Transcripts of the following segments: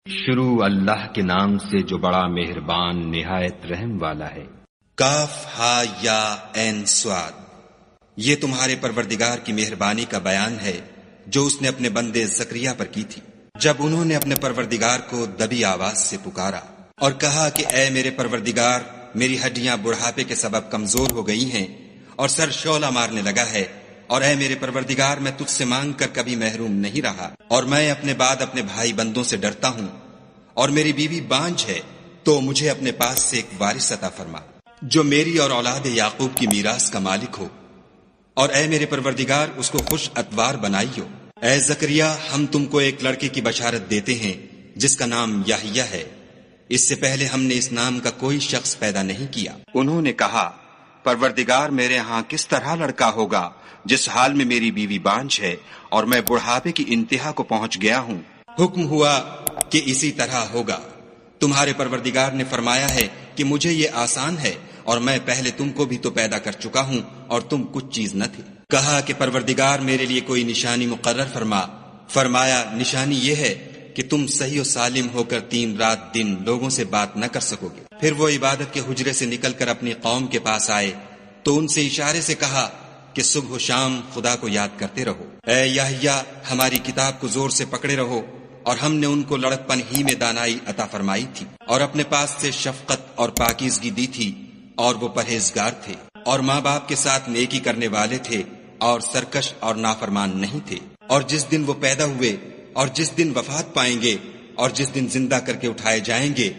شروع اللہ کے نام سے جو بڑا مہربان نہایت رحم والا ہے۔ کاف ہا یا عین صاد، یہ تمہارے پروردگار کی مہربانی کا بیان ہے جو اس نے اپنے بندے زکریا پر کی تھی، جب انہوں نے اپنے پروردگار کو دبی آواز سے پکارا اور کہا کہ اے میرے پروردگار، میری ہڈیاں بڑھاپے کے سبب کمزور ہو گئی ہیں اور سر شعلہ مارنے لگا ہے، اور اے میرے پروردگار، میں تجھ سے مانگ کر کبھی محروم نہیں رہا، اور میں اپنے بعد اپنے بھائی بندوں سے ڈرتا ہوں، اور میری بیوی بانجھ ہے، تو مجھے اپنے پاس سے ایک وارث عطا فرما جو میری اور اولاد یعقوب کی میراث کا مالک ہو، اور اے میرے پروردگار اس کو خوش اتوار بنائیو۔ اے زکریا، ہم تم کو ایک لڑکے کی بشارت دیتے ہیں جس کا نام یحییٰ ہے، اس سے پہلے ہم نے اس نام کا کوئی شخص پیدا نہیں کیا۔ انہوں نے کہا، پروردگار، میرے ہاں کس طرح لڑکا ہوگا جس حال میں میری بیوی بانجھ ہے اور میں بڑھاپے کی انتہا کو پہنچ گیا ہوں؟ حکم ہوا کہ اسی طرح ہوگا۔ تمہارے پروردگار نے فرمایا ہے کہ مجھے یہ آسان ہے، اور میں پہلے تم کو بھی تو پیدا کر چکا ہوں اور تم کچھ چیز نہ تھے۔ کہا کہ پروردگار میرے لیے کوئی نشانی مقرر فرما۔ فرمایا، نشانی یہ ہے کہ تم صحیح و سالم ہو کر 3 رات دن لوگوں سے بات نہ کر سکو گے۔ پھر وہ عبادت کے حجرے سے نکل کر اپنی قوم کے پاس آئے تو ان سے اشارے سے کہا کہ صبح و شام خدا کو یاد کرتے رہو۔ اے یحییٰ، ہماری کتاب کو زور سے پکڑے رہو، اور ہم نے ان کو لڑکپن ہی میں دانائی عطا فرمائی تھی، اور اپنے پاس سے شفقت اور پاکیزگی دی تھی، اور وہ پرہیزگار تھے، اور ماں باپ کے ساتھ نیکی کرنے والے تھے، اور سرکش اور نافرمان نہیں تھے۔ اور جس دن وہ پیدا ہوئے، اور جس دن وفات پائیں گے، اور جس دن زندہ کر کے اٹھائے جائیں گے،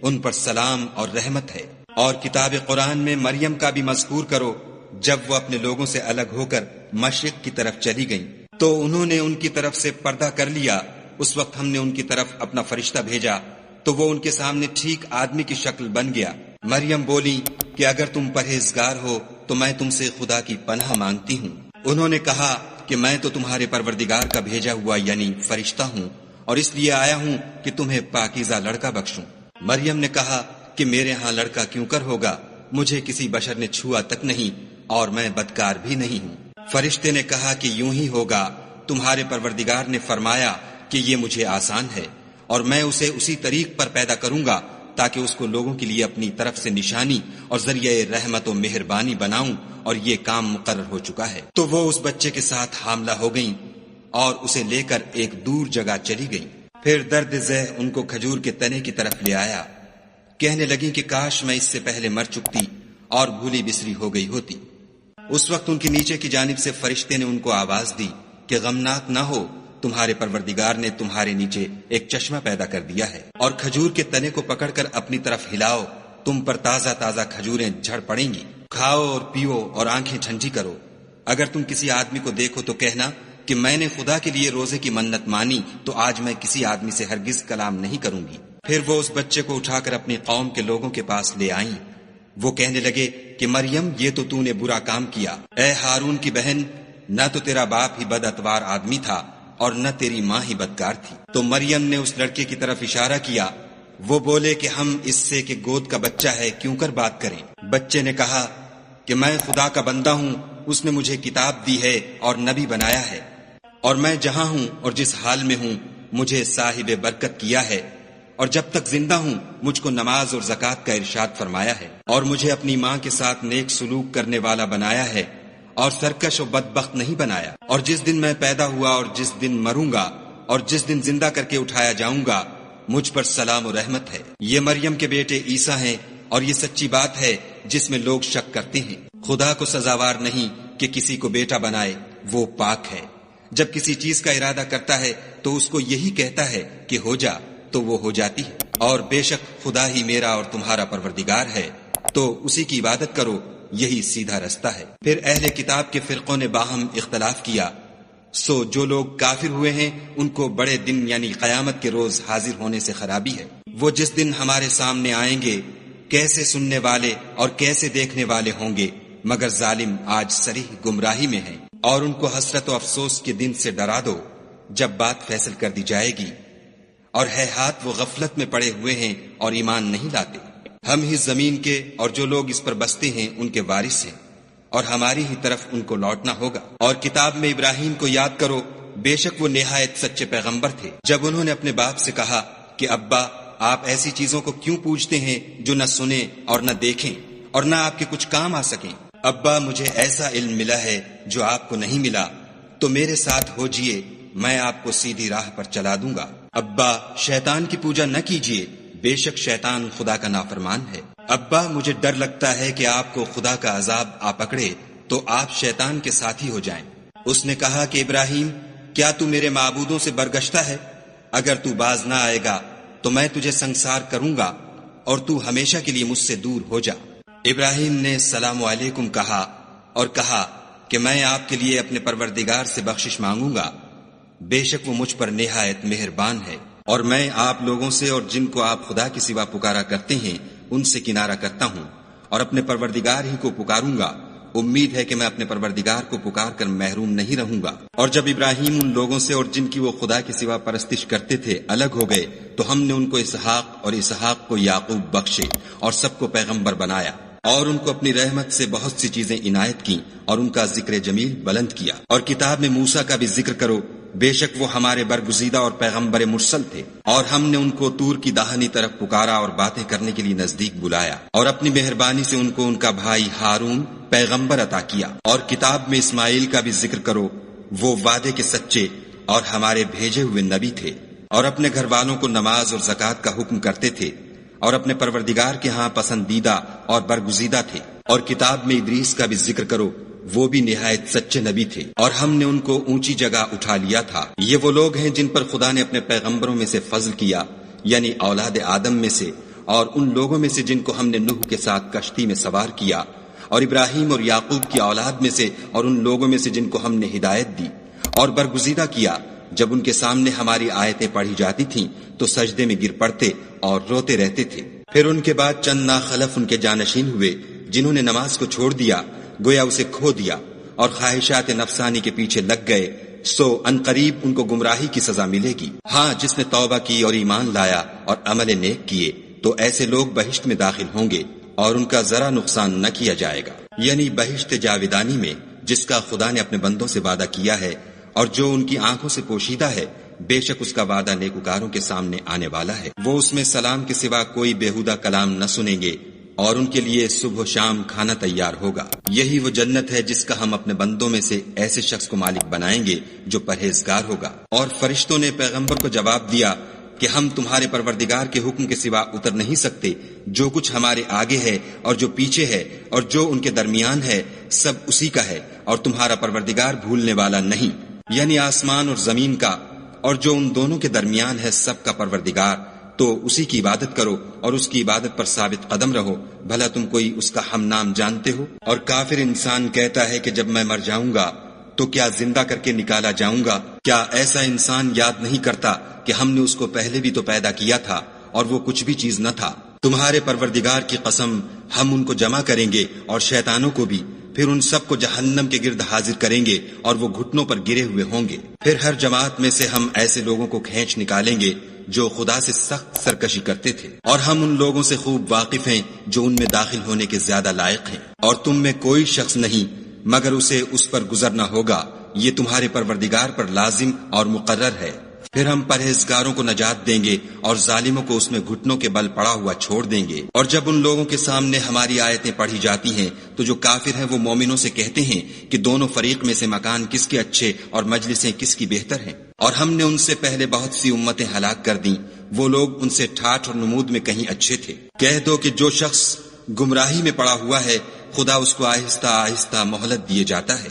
ان پر سلام اور رحمت ہے۔ اور کتاب قرآن میں مریم کا بھی مذکور کرو، جب وہ اپنے لوگوں سے الگ ہو کر مشرق کی طرف چلی گئیں تو انہوں نے ان کی طرف سے پردہ کر لیا۔ اس وقت ہم نے ان کی طرف اپنا فرشتہ بھیجا تو وہ ان کے سامنے ٹھیک آدمی کی شکل بن گیا۔ مریم بولی کہ اگر تم پرہیزگار ہو تو میں تم سے خدا کی پناہ مانگتی ہوں۔ انہوں نے کہا کہ میں تو تمہارے پروردگار کا بھیجا ہوا یعنی فرشتہ ہوں، اور اس لیے آیا ہوں کہ تمہیں پاکیزہ لڑکا بخشوں۔ مریم نے کہا کہ میرے ہاں لڑکا کیوں کر ہوگا، مجھے کسی بشر نے چھوا تک نہیں، اور میں بدکار بھی نہیں ہوں۔ فرشتے نے کہا کہ یوں ہی ہوگا، تمہارے پروردگار نے فرمایا کہ یہ مجھے آسان ہے، اور میں اسے اسی طریق پر پیدا کروں گا تاکہ اس کو لوگوں کے لیے اپنی طرف سے نشانی اور ذریعہ رحمت و مہربانی بناؤں، اور یہ کام مقرر ہو چکا ہے۔ تو وہ اس بچے کے ساتھ حاملہ ہو گئیں اور اسے لے کر ایک دور جگہ چلی گئیں۔ پھر درد ذہ ان کو کھجور کے تنے کی طرف لے آیا، کہنے لگیں کہ کاش میں اس سے پہلے مر چکتی اور بھولی بسری ہو گئی ہوتی۔ اس وقت ان کے نیچے کی جانب سے فرشتے نے ان کو آواز دی کہ غمناک نہ ہو، تمہارے پروردگار نے تمہارے نیچے ایک چشمہ پیدا کر دیا ہے، اور کھجور کے تنے کو پکڑ کر اپنی طرف ہلاؤ، تم پر تازہ تازہ کھجوریں جھڑ پڑیں گی، کھاؤ اور پیو اور آنکھیں ٹھنڈی کرو۔ اگر تم کسی آدمی کو دیکھو تو کہنا کہ میں نے خدا کے لیے روزے کی منت مانی، تو آج میں کسی آدمی سے ہرگز کلام نہیں کروں گی۔ پھر وہ اس بچے کو اٹھا کر اپنی قوم کے لوگوں کے پاس لے آئیں۔ وہ کہنے لگے کہ مریم، یہ تو نے برا کام کیا۔ اے ہارون کی بہن، نہ تو تیرا باپ ہی بد اتوار آدمی تھا اور نہ تیری ماں ہی بدکار تھی۔ تو مریم نے اس لڑکے کی طرف اشارہ کیا۔ وہ بولے کہ ہم اس سے کہ گود کا بچہ ہے کیوں کر بات کریں۔ بچے نے کہا کہ میں خدا کا بندہ ہوں، اس نے مجھے کتاب دی ہے اور نبی بنایا ہے، اور میں جہاں ہوں اور جس حال میں ہوں مجھے صاحب برکت کیا ہے، اور جب تک زندہ ہوں مجھ کو نماز اور زکوٰۃ کا ارشاد فرمایا ہے، اور مجھے اپنی ماں کے ساتھ نیک سلوک کرنے والا بنایا ہے، اور سرکش و بدبخت نہیں بنایا۔ اور جس دن میں پیدا ہوا اور جس دن مروں گا اور جس دن زندہ کر کے اٹھایا جاؤں گا، مجھ پر سلام و رحمت ہے۔ یہ مریم کے بیٹے عیسیٰ ہیں، اور یہ سچی بات ہے جس میں لوگ شک کرتے ہیں۔ خدا کو سزاوار نہیں کہ کسی کو بیٹا بنائے، وہ پاک ہے۔ جب کسی چیز کا ارادہ کرتا ہے تو اس کو یہی کہتا ہے کہ ہو جا، تو وہ ہو جاتی ہے۔ اور بے شک خدا ہی میرا اور تمہارا پروردگار ہے، تو اسی کی عبادت کرو، یہی سیدھا رستہ ہے۔ پھر اہل کتاب کے فرقوں نے باہم اختلاف کیا، سو جو لوگ کافر ہوئے ہیں ان کو بڑے دن یعنی قیامت کے روز حاضر ہونے سے خرابی ہے۔ وہ جس دن ہمارے سامنے آئیں گے کیسے سننے والے اور کیسے دیکھنے والے ہوں گے، مگر ظالم آج صریح گمراہی میں ہیں۔ اور ان کو حسرت و افسوس کے دن سے ڈرا دو جب بات فیصل کر دی جائے گی، اور ہے ہاتھ وہ غفلت میں پڑے ہوئے ہیں اور ایمان نہیں لاتے۔ ہم ہی زمین کے اور جو لوگ اس پر بستے ہیں ان کے وارث ہیں، اور ہماری ہی طرف ان کو لوٹنا ہوگا۔ اور کتاب میں ابراہیم کو یاد کرو، بے شک وہ نہایت سچے پیغمبر تھے۔ جب انہوں نے اپنے باپ سے کہا کہ ابا آپ ایسی چیزوں کو کیوں پوجتے ہیں جو نہ سنیں اور نہ دیکھیں اور نہ آپ کے کچھ کام آ سکیں؟ ابا مجھے ایسا علم ملا ہے جو آپ کو نہیں ملا، تو میرے ساتھ ہو جئے، میں آپ کو سیدھی راہ پر چلا دوں گا۔ ابا شیطان کی پوجا نہ کیجیے، بے شک شیطان خدا کا نافرمان ہے۔ ابا مجھے ڈر لگتا ہے کہ آپ کو خدا کا عذاب آ پکڑے تو آپ شیطان کے ساتھی ہو جائیں۔ اس نے کہا کہ ابراہیم، کیا تو میرے معبودوں سے برگشتہ ہے؟ اگر تو باز نہ آئے گا تو میں تجھے سنسار کروں گا اور تو ہمیشہ کے لیے مجھ سے دور ہو جا۔ ابراہیم نے السلام علیکم کہا اور کہا کہ میں آپ کے لیے اپنے پروردگار سے بخشش مانگوں گا، بے شک وہ مجھ پر نہایت مہربان ہے، اور میں آپ لوگوں سے اور جن کو آپ خدا کے سوا پکارا کرتے ہیں ان سے کنارہ کرتا ہوں اور اپنے پروردگار ہی کو پکاروں گا۔ امید ہے کہ میں اپنے پروردگار کو پکار کر محروم نہیں رہوں گا۔ اور جب ابراہیم ان لوگوں سے اور جن کی وہ خدا کے سوا پرستش کرتے تھے الگ ہو گئے تو ہم نے ان کو اسحاق اور اسحاق کو یعقوب بخشے اور سب کو پیغمبر بنایا، اور ان کو اپنی رحمت سے بہت سی چیزیں عنایت کی اور ان کا ذکر جمیل بلند کیا۔ اور کتاب میں موسیٰ کا بھی ذکر کرو، بے شک وہ ہمارے برگزیدہ اور پیغمبر مرسل تھے، اور ہم نے ان کو طور کی داہنی طرف پکارا اور باتیں کرنے کے لیے نزدیک بلایا، اور اپنی مہربانی سے ان کو ان کا بھائی ہارون پیغمبر عطا کیا۔ اور کتاب میں اسماعیل کا بھی ذکر کرو، وہ وعدے کے سچے اور ہمارے بھیجے ہوئے نبی تھے، اور اپنے گھر والوں کو نماز اور زکوٰۃ کا حکم کرتے تھے، اور اپنے پروردگار کے ہاں پسندیدہ اور برگزیدہ تھے۔ اور کتاب میں ادریس کا بھی ذکر کرو، وہ بھی نہایت سچے نبی تھے، اور ہم نے ان کو اونچی جگہ اٹھا لیا تھا۔ یہ وہ لوگ ہیں جن پر خدا نے اپنے پیغمبروں میں سے فضل کیا، یعنی اولاد آدم میں سے، اور ان لوگوں میں سے جن کو ہم نے نوح کے ساتھ کشتی میں سوار کیا، اور ابراہیم اور یعقوب کی اولاد میں سے، اور ان لوگوں میں سے جن کو ہم نے ہدایت دی اور برگزیدہ کیا۔ جب ان کے سامنے ہماری آیتیں پڑھی جاتی تھیں تو سجدے میں گر پڑتے اور روتے رہتے تھے۔ پھر ان کے بعد چند ناخلف ان کے جانشین ہوئے جنہوں نے نماز کو چھوڑ دیا، گویا اسے کھو دیا، اور خواہشات نفسانی کے پیچھے لگ گئے، سو عنقریب ان کو گمراہی کی سزا ملے گی۔ ہاں، جس نے توبہ کی اور ایمان لایا اور عمل نیک کیے تو ایسے لوگ بہشت میں داخل ہوں گے اور ان کا ذرا نقصان نہ کیا جائے گا، یعنی بہشت جاودانی میں جس کا خدا نے اپنے بندوں سے وعدہ کیا ہے اور جو ان کی آنکھوں سے پوشیدہ ہے، بے شک اس کا وعدہ نیکوکاروں کے سامنے آنے والا ہے۔ وہ اس میں سلام کے سوا کوئی بےہودہ کلام نہ سنیں گے، اور ان کے لیے صبح و شام کھانا تیار ہوگا۔ یہی وہ جنت ہے جس کا ہم اپنے بندوں میں سے ایسے شخص کو مالک بنائیں گے جو پرہیزگار ہوگا۔ اور فرشتوں نے پیغمبر کو جواب دیا کہ ہم تمہارے پروردگار کے حکم کے سوا اتر نہیں سکتے، جو کچھ ہمارے آگے ہے اور جو پیچھے ہے اور جو ان کے درمیان ہے سب اسی کا ہے، اور تمہارا پروردگار بھولنے والا نہیں، یعنی آسمان اور زمین کا اور جو ان دونوں کے درمیان ہے سب کا پروردگار۔ تو اسی کی عبادت کرو اور اس کی عبادت پر ثابت قدم رہو، بھلا تم کوئی اس کا ہم نام جانتے ہو؟ اور کافر انسان کہتا ہے کہ جب میں مر جاؤں گا تو کیا زندہ کر کے نکالا جاؤں گا؟ کیا ایسا انسان یاد نہیں کرتا کہ ہم نے اس کو پہلے بھی تو پیدا کیا تھا اور وہ کچھ بھی چیز نہ تھا؟ تمہارے پروردگار کی قسم، ہم ان کو جمع کریں گے اور شیطانوں کو بھی، پھر ان سب کو جہنم کے گرد حاضر کریں گے اور وہ گھٹنوں پر گرے ہوئے ہوں گے۔ پھر ہر جماعت میں سے ہم ایسے لوگوں کو کھینچ نکالیں گے جو خدا سے سخت سرکشی کرتے تھے، اور ہم ان لوگوں سے خوب واقف ہیں جو ان میں داخل ہونے کے زیادہ لائق ہیں، اور تم میں کوئی شخص نہیں مگر اسے اس پر گزرنا ہوگا، یہ تمہارے پروردگار پر لازم اور مقرر ہے۔ پھر ہم پرہیزگاروں کو نجات دیں گے اور ظالموں کو اس میں گھٹنوں کے بل پڑا ہوا چھوڑ دیں گے۔ اور جب ان لوگوں کے سامنے ہماری آیتیں پڑھی جاتی ہیں تو جو کافر ہیں وہ مومنوں سے کہتے ہیں کہ دونوں فریق میں سے مکان کس کے اچھے اور مجلسیں کس کی بہتر ہیں، اور ہم نے ان سے پہلے بہت سی امتیں ہلاک کر دیں، وہ لوگ ان سے ٹھاٹھ اور نمود میں کہیں اچھے تھے۔ کہہ دو کہ جو شخص گمراہی میں پڑا ہوا ہے خدا اس کو آہستہ آہستہ مہلت دیے جاتا ہے،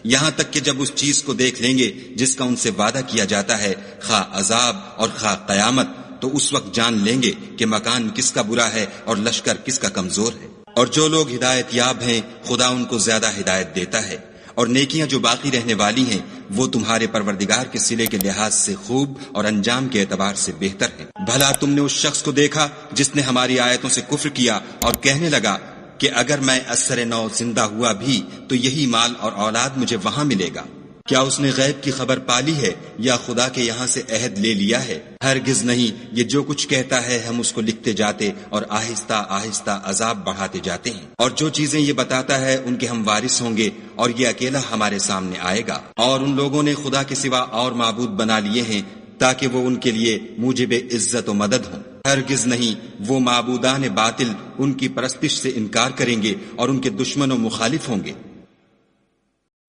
یہاں تک کہ جب اس چیز کو دیکھ لیں گے جس کا ان سے وعدہ کیا جاتا ہے، خواہ عذاب اور خواہ قیامت، تو اس وقت جان لیں گے کہ مکان کس کا برا ہے اور لشکر کس کا کمزور ہے۔ اور جو لوگ ہدایت یاب ہیں خدا ان کو زیادہ ہدایت دیتا ہے، اور نیکیاں جو باقی رہنے والی ہیں وہ تمہارے پروردگار کے صلے کے لحاظ سے خوب اور انجام کے اعتبار سے بہتر ہیں۔ بھلا تم نے اس شخص کو دیکھا جس نے ہماری آیتوں سے کفر کیا اور کہنے لگا کہ اگر میں اثر نو زندہ ہوا بھی تو یہی مال اور اولاد مجھے وہاں ملے گا؟ کیا اس نے غیب کی خبر پالی ہے یا خدا کے یہاں سے عہد لے لیا ہے؟ ہرگز نہیں، یہ جو کچھ کہتا ہے ہم اس کو لکھتے جاتے اور آہستہ آہستہ عذاب بڑھاتے جاتے ہیں، اور جو چیزیں یہ بتاتا ہے ان کے ہم وارث ہوں گے، اور یہ اکیلا ہمارے سامنے آئے گا۔ اور ان لوگوں نے خدا کے سوا اور معبود بنا لیے ہیں تاکہ وہ ان کے لیے موجب عزت و مدد ہوں۔ ہرگز نہیں، وہ معبودان باطل ان کی پرستش سے انکار کریں گے اور ان کے دشمن و مخالف ہوں گے۔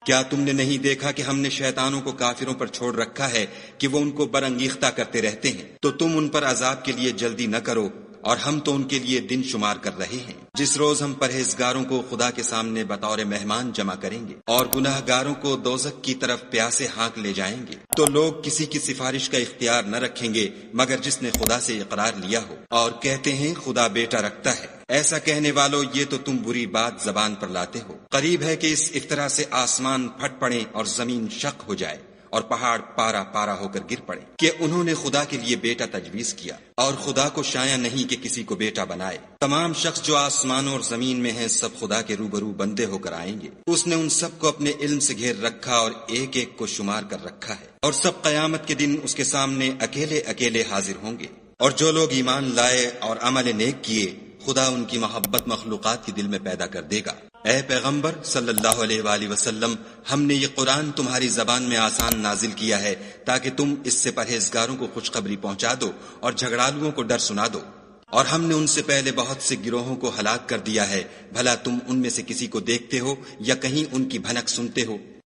کیا تم نے نہیں دیکھا کہ ہم نے شیطانوں کو کافروں پر چھوڑ رکھا ہے کہ وہ ان کو برانگیختہ کرتے رہتے ہیں؟ تو تم ان پر عذاب کے لیے جلدی نہ کرو، اور ہم تو ان کے لیے دن شمار کر رہے ہیں، جس روز ہم پرہیزگاروں کو خدا کے سامنے بطور مہمان جمع کریں گے اور گناہ گاروں کو دوزخ کی طرف پیاسے ہانک لے جائیں گے۔ تو لوگ کسی کی سفارش کا اختیار نہ رکھیں گے مگر جس نے خدا سے اقرار لیا ہو، اور کہتے ہیں خدا بیٹا رکھتا ہے۔ ایسا کہنے والوں، یہ تو تم بری بات زبان پر لاتے ہو۔ قریب ہے کہ اس افطرا سے آسمان پھٹ پڑے اور زمین شق ہو جائے اور پہاڑ پارا پارا ہو کر گر پڑے کہ انہوں نے خدا کے لیے بیٹا تجویز کیا، اور خدا کو شایع نہیں کہ کسی کو بیٹا بنائے۔ تمام شخص جو آسمانوں اور زمین میں ہیں سب خدا کے روبرو بندے ہو کر آئیں گے۔ اس نے ان سب کو اپنے علم سے گھیر رکھا اور ایک ایک کو شمار کر رکھا ہے، اور سب قیامت کے دن اس کے سامنے اکیلے اکیلے حاضر ہوں گے۔ اور جو لوگ ایمان لائے اور عمل نیک کیے، خدا ان کی محبت مخلوقات کے دل میں پیدا کر دے گا۔ اے پیغمبر صلی اللہ علیہ وآلہ وسلم، ہم نے یہ قرآن تمہاری زبان میں آسان نازل کیا ہے تاکہ تم اس سے پرہیزگاروں کو خوشخبری پہنچا دو اور جھگڑالوؤں کو ڈر سنا دو۔ اور ہم نے ان سے پہلے بہت سے گروہوں کو ہلاک کر دیا ہے، بھلا تم ان میں سے کسی کو دیکھتے ہو یا کہیں ان کی بھنک سنتے ہو؟